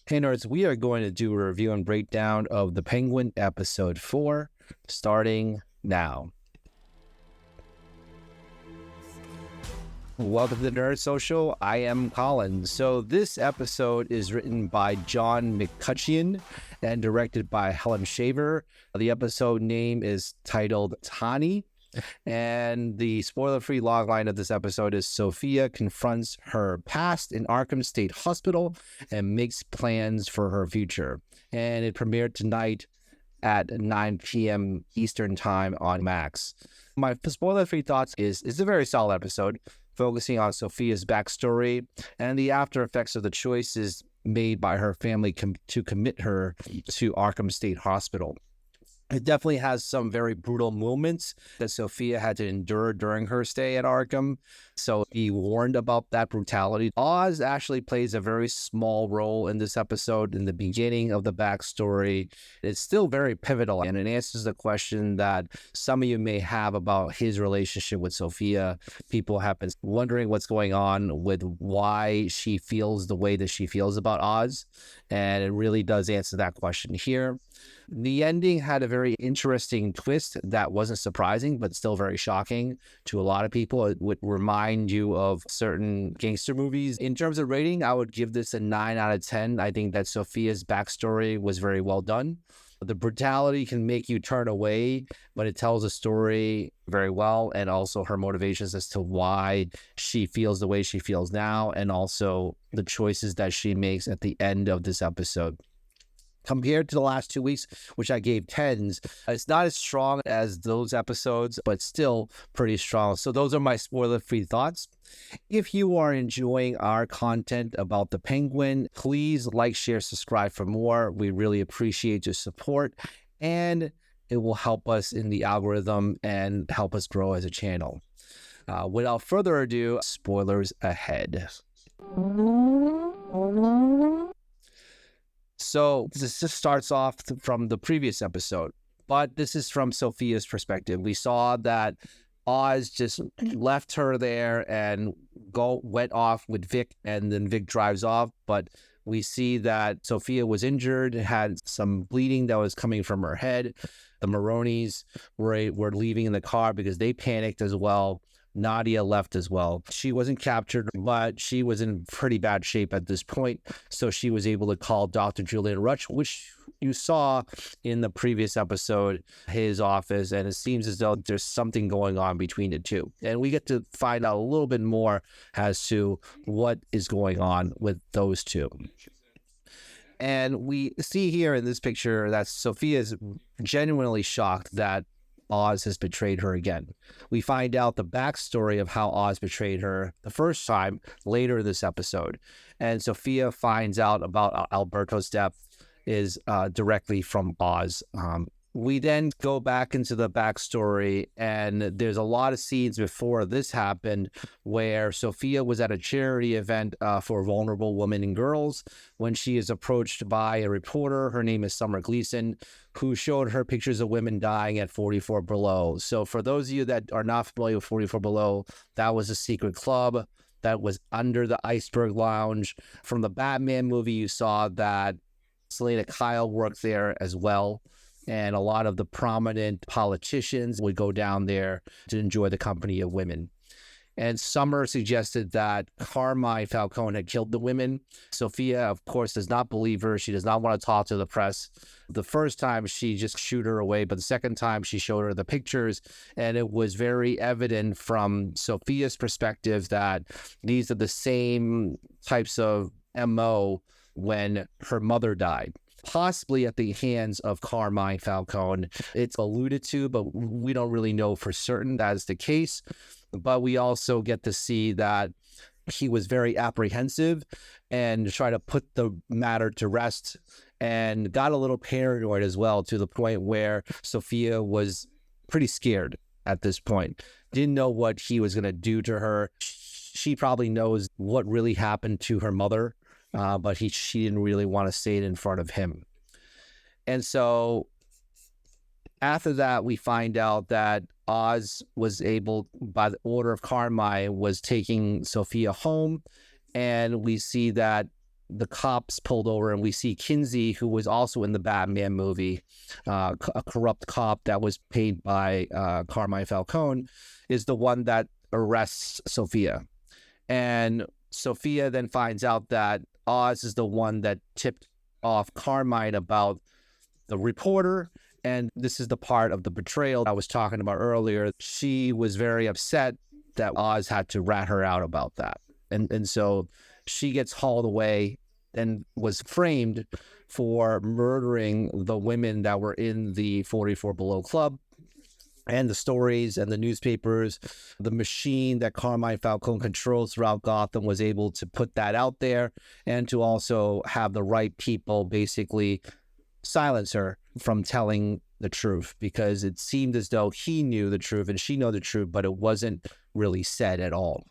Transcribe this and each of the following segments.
Hey nerds, we are going to do a review and breakdown of The Penguin episode 4, starting now. Welcome to the Nerd Social. I am Colin. So this episode is written by John McCutcheon and directed by Helen Shaver. The episode name is titled Tani. And the spoiler-free logline of this episode is Sofia confronts her past in Arkham State Hospital and makes plans for her future. And it premiered tonight at 9 p.m. Eastern Time on Max. My spoiler-free thoughts is it's a very solid episode, focusing on Sofia's backstory and the after effects of the choices made by her family to commit her to Arkham State Hospital. It definitely has some very brutal moments that Sofia had to endure during her stay at Arkham. So be warned about that brutality. Oz actually plays a very small role in this episode in the beginning of the backstory. It's still very pivotal, and it answers the question that some of you may have about his relationship with Sofia. People have been wondering what's going on with why she feels the way that she feels about Oz. And it really does answer that question here. The ending had a very interesting twist that wasn't surprising, but still very shocking to a lot of people. It would remind you of certain gangster movies. In terms of rating, I would give this a 9 out of 10. I think that Sofia's backstory was very well done. The brutality can make you turn away, but it tells a story very well, and also her motivations as to why she feels the way she feels now, and also the choices that she makes at the end of this episode. Compared to the last 2 weeks, which I gave 10s, it's not as strong as those episodes, but still pretty strong. So those are my spoiler-free thoughts. If you are enjoying our content about The Penguin, please like, share, subscribe for more. We really appreciate your support, and it will help us in the algorithm and help us grow as a channel. Without further ado, spoilers ahead. So this just starts off from the previous episode, but this is from Sofia's perspective. We saw that Oz just left her there and went off with Vic, and then Vic drives off. But we see that Sofia was injured, had some bleeding that was coming from her head. The Maronis were leaving in the car because they panicked as well. Nadia left as well. She wasn't captured, but she was in pretty bad shape at this point. So she was able to call Dr. Julian Ruch, which you saw in the previous episode, his office. And it seems as though there's something going on between the two. And we get to find out a little bit more as to what is going on with those two. And we see here in this picture that Sofia is genuinely shocked that Oz has betrayed her again. We find out the backstory of how Oz betrayed her the first time later in this episode. And Sofia finds out about Alberto's death is directly from Oz. We then go back into the backstory, and there's a lot of scenes before this happened where Sofia was at a charity event for vulnerable women and girls when she is approached by a reporter. Her name is Summer Gleason, who showed her pictures of women dying at 44 Below. So for those of you that are not familiar with 44 Below, that was a secret club that was under the Iceberg Lounge. From the Batman movie, you saw that Selena Kyle worked there as well. And a lot of the prominent politicians would go down there to enjoy the company of women. And Summer suggested that Carmine Falcone had killed the women. Sofia, of course, does not believe her. She does not want to talk to the press. The first time, she just shooed her away. But the second time, she showed her the pictures. And it was very evident from Sofia's perspective that these are the same types of MO when her mother died. Possibly at the hands of Carmine Falcone. It's alluded to, but we don't really know for certain that is the case. But we also get to see that he was very apprehensive and tried to put the matter to rest, and got a little paranoid as well, to the point where Sofia was pretty scared at this point. Didn't know what he was going to do to her. She probably knows what really happened to her mother. But she didn't really want to say it in front of him. And so after that, we find out that Oz was able, by the order of Carmine, was taking Sofia home. And we see that the cops pulled over, and we see Kinsey, who was also in the Batman movie, a corrupt cop that was paid by Carmine Falcone, is the one that arrests Sofia. And Sofia then finds out that Oz is the one that tipped off Carmine about the reporter. And this is the part of the betrayal I was talking about earlier. She was very upset that Oz had to rat her out about that. And so she gets hauled away and was framed for murdering the women that were in the 44 Below Club. And the stories and the newspapers, the machine that Carmine Falcone controls throughout Gotham was able to put that out there, and to also have the right people basically silence her from telling the truth, because it seemed as though he knew the truth and she knew the truth, but it wasn't really said at all.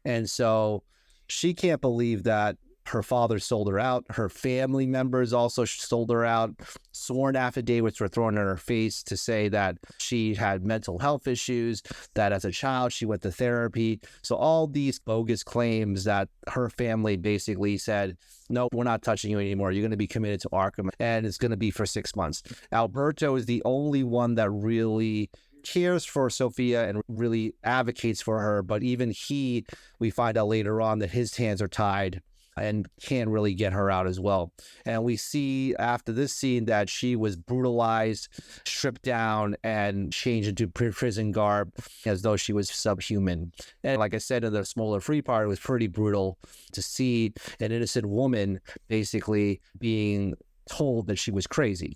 And so she can't believe that her father sold her out. Her family members also sold her out. Sworn affidavits were thrown in her face to say that she had mental health issues, that as a child she went to therapy. So all these bogus claims that her family basically said, no, we're not touching you anymore. You're going to be committed to Arkham, and it's going to be for 6 months. Alberto is the only one that really cares for Sofia and really advocates for her. But even he, we find out later on that his hands are tied and can't really get her out as well. And we see after this scene that she was brutalized, stripped down, and changed into prison garb as though she was subhuman. And like I said in the smaller free part, it was pretty brutal to see an innocent woman basically being told that she was crazy.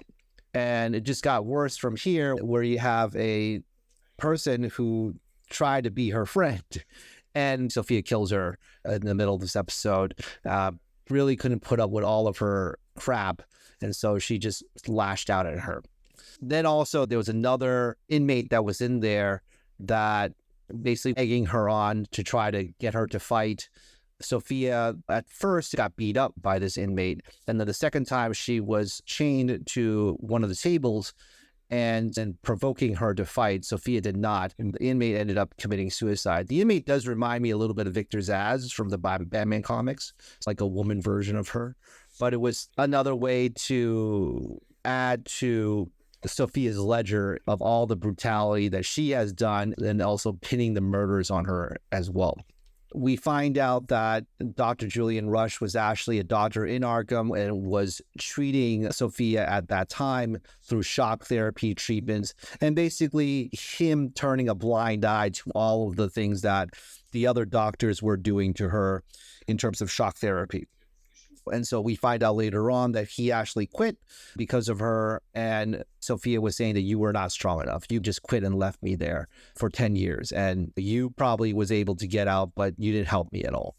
And it just got worse from here, where you have a person who tried to be her friend. And Sofia kills her in the middle of this episode. Really couldn't put up with all of her crap. And so she just lashed out at her. Then also there was another inmate that was in there that basically egging her on to try to get her to fight. Sofia at first got beat up by this inmate. And then the second time she was chained to one of the tables and provoking her to fight. Sofia did not. And the inmate ended up committing suicide. The inmate does remind me a little bit of Victor Zsasz from the Batman comics. It's like a woman version of her. But it was another way to add to Sofia's ledger of all the brutality that she has done, and also pinning the murders on her as well. We find out that Dr. Julian Rush was actually a doctor in Arkham and was treating Sofia at that time through shock therapy treatments, and basically him turning a blind eye to all of the things that the other doctors were doing to her in terms of shock therapy. And so we find out later on that he actually quit because of her. And Sofia was saying that you were not strong enough. You just quit and left me there for 10 years. And you probably was able to get out, but you didn't help me at all.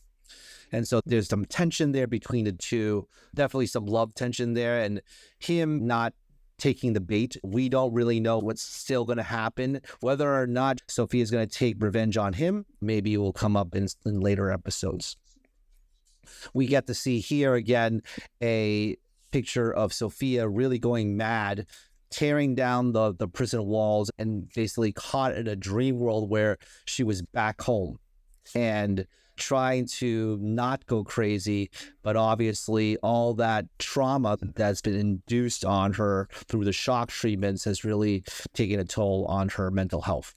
And so there's some tension there between the two, definitely some love tension there. And him not taking the bait. We don't really know what's still going to happen. Whether or not Sofia is going to take revenge on him, maybe it will come up in later episodes. We get to see here again a picture of Sofia really going mad, tearing down the prison walls, and basically caught in a dream world where she was back home and trying to not go crazy. But obviously all that trauma that's been induced on her through the shock treatments has really taken a toll on her mental health.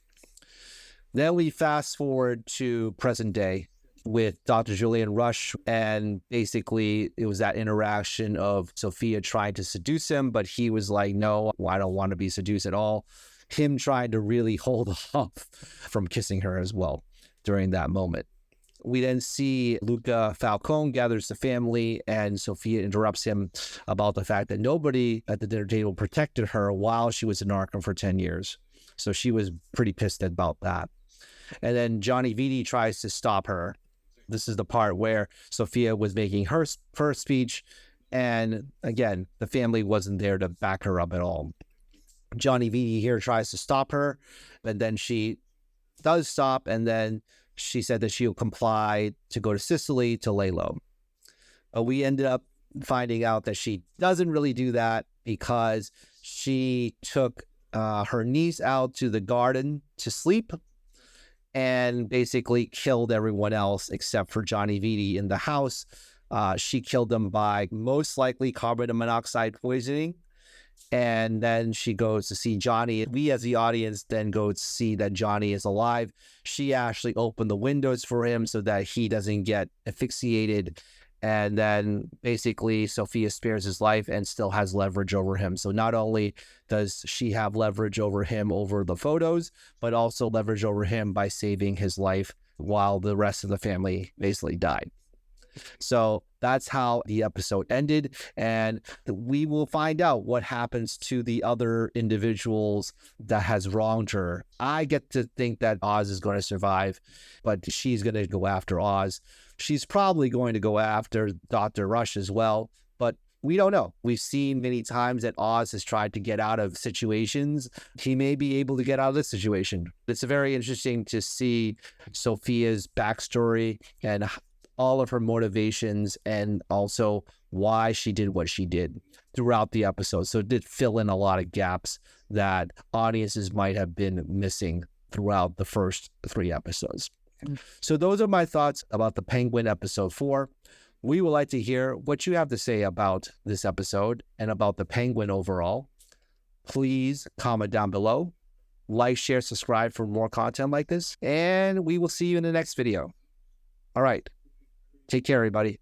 Then we fast forward to present day with Dr. Julian Rush, and basically it was that interaction of Sofia trying to seduce him, but he was like, no, I don't want to be seduced at all. Him trying to really hold off from kissing her as well during that moment. We then see Luca Falcone gathers the family, and Sofia interrupts him about the fact that nobody at the dinner table protected her while she was in Arkham for 10 years. So she was pretty pissed about that. And then Johnny Vitti tries to stop her. This is the part where Sofia was making her first speech, and again, the family wasn't there to back her up at all. Johnny Vitti here tries to stop her, but then she does stop, and then she said that she'll comply to go to Sicily to lay low. But we ended up finding out that she doesn't really do that, because she took her niece out to the garden to sleep and basically killed everyone else except for Johnny Vitti in the house She killed him by most likely carbon monoxide poisoning. And then she goes to see Johnny. We as the audience then go to see that Johnny is alive. She actually opened the windows for him so that he doesn't get asphyxiated. And then basically Sofia spares his life and still has leverage over him. So not only does she have leverage over him over the photos, but also leverage over him by saving his life while the rest of the family basically died. So that's how the episode ended, and we will find out what happens to the other individuals that has wronged her. I get to think that Oz is going to survive, but she's going to go after Oz. She's probably going to go after Dr. Rush as well, but we don't know. We've seen many times that Oz has tried to get out of situations. He may be able to get out of this situation. It's very interesting to see Sofia's backstory and all of her motivations and also why she did what she did throughout the episode. So it did fill in a lot of gaps that audiences might have been missing throughout the first 3 episodes. So those are my thoughts about The Penguin episode 4. We would like to hear what you have to say about this episode and about The Penguin overall. Please comment down below. Like, share, subscribe for more content like this. And we will see you in the next video. All right. Take care, everybody.